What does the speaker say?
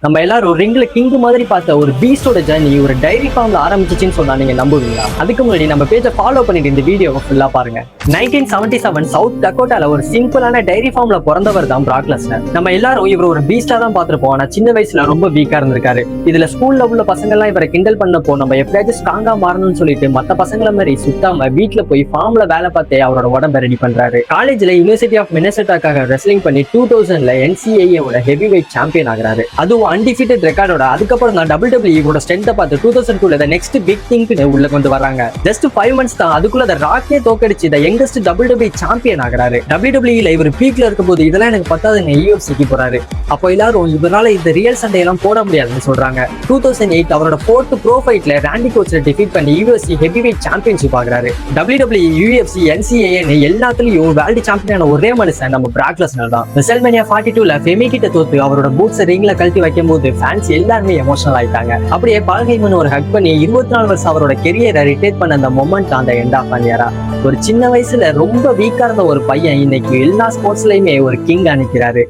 நம்ம எல்லாரும் ரிங்ல கிங் மாதிரி பார்த்த ஒரு பீஸ்டோட ஜர்னி ஒரு டைரி ஃபார்ம்ல ஆரம்பிச்சிச்சுன்னு சொன்னா நீங்க நம்புவீங்களா? அதுக்கு முன்னாடி நம்ம பேஜை ஃபாலோ பண்ணிட்டு இந்த வீடியோவை ஃபுல்லா பாருங்க. 1977 சவுத் டக்கோட்டால ஒரு சிம்பிளான டைரி ஃபார்ம்ல பிறந்தவர் தான் பிராக் லெஸ்னர். நம்ம எல்லாரும் இவர் ஒரு பீஸ்டா தான் பார்த்திருப்போம். ஆனா சின்ன வயசுல ரொம்ப வீக்கா இருந்திருக்காரு. இதுல ஸ்கூல்ல உள்ள பசங்க எல்லாம் இவரை கிண்டல் பண்ணப்போ நம்ம எப்படியாச்சும் ஸ்ட்ராங்கா மாறணும்னு சொல்லிட்டு மத்த பசங்களை மாதிரி சுத்தாம வீட்டுல போய் ஃபார்ம்ல வேலை பார்த்தே அவரோட உடம்ப ரெடி பண்றாரு. காலேஜ்ல யூனிவர்சிட்டி ஆஃப் மினசோட்டாக்காக ரெஸ்லிங் பண்ணி 2000ல NCAA ஹெவி வெயிட் சாம்பியன் ஆகிறாரு. அதுவும் அன்டிஃபீட்டட் ரெக்கார்டோட. அதுக்கப்புறம் தான் WWE கூட ஸ்ட்ரென்த்தை பார்த்து 2002ல நெக்ஸ்ட் பிக் திங்க்னு உள்ள கொண்டு வராங்க. ஜஸ்ட் 5 months தான் அதுக்குள்ள அந்த ராக்கே தோக்கடிச்சு யங்கஸ்ட் WWE சாம்பியன் ஆகிறாரு. WWEல இவர் பீக்ல இருக்கும்போது இதெல்லாம் எனக்கு பத்தாதுன்னு UFC போறாரு. அப்போ எல்லாரும் இவரால இந்த ரியல் சண்டையெல்லாம் போட முடியாதுன்னு சொல்றாங்க. 2008 அவரோட 4th ப்ரோ ஃபைட்ல ராண்டி கோச்சை டிஃபீட் பண்ணி UFC ஹெவி வெயிட் சாம்பியன்ஷிப் ஆகிறாரு. WWE, UFC, NCAA எல்லாத்துலயும் வேர்ல்டு சாம்பியனான ஒரே மனுஷன் நம்ம பிராக் லெஸ்னர் தான். WrestleMania 42ல ஃபெமி கிட்ட தோத்து அவரோட பூட்ஸ் ரிங்ல கழட்டி வைக்கும்போது ஃபேன்ஸ் எல்லாருமே எமோஷனல் ஆயிட்டாங்க. அப்படியே பால் ஹெய்மன் ஒரு ஹக் பண்ணி 24 வருஷம் அவரோட கெரியரை ரிட்டையர் பண்ண அந்த மொமெண்ட் அந்த எண்ட் ஆஃப் an era. ஒரு சின்ன வயசுல ரொம்ப வீக்கா இருந்த ஒரு பையன் இன்னைக்கு எல்லா ஸ்போர்ட்ஸ்லயுமே ஒரு கிங் நிக்கிறாரு.